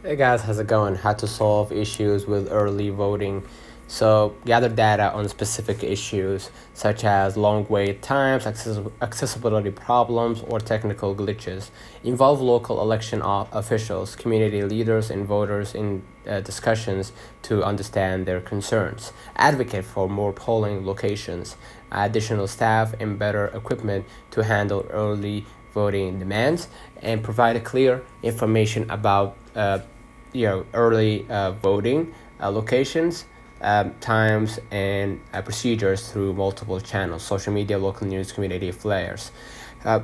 Hey guys, how's it going? How to solve issues with early voting. So gather data on specific issues such as long wait times, accessibility problems, or technical glitches. Involve local election officials, community leaders, and voters in discussions to understand their concerns. Advocate for more polling locations, additional staff, and better equipment to handle early voting demands, and provide clear information about early voting locations, times, and procedures through multiple channels: social media, local news, community flyers. Uh,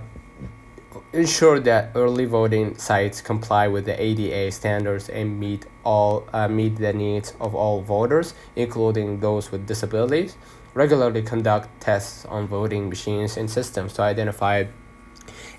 Ensure that early voting sites comply with the ADA standards and meet the needs of all voters, including those with disabilities. Regularly conduct tests on voting machines and systems to identify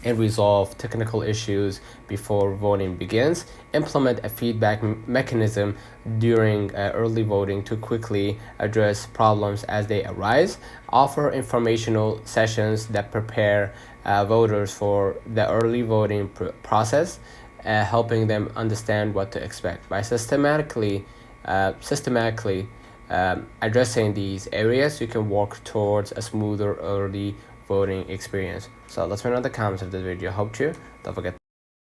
and resolve technical issues before voting begins. Implement a feedback mechanism during early voting to quickly address problems as they arise. Offer informational sessions that prepare voters for the early voting process, helping them understand what to expect. By systematically addressing these areas, you can work towards a smoother early voting experience. So let's know in the comments if this video helped you. Don't forget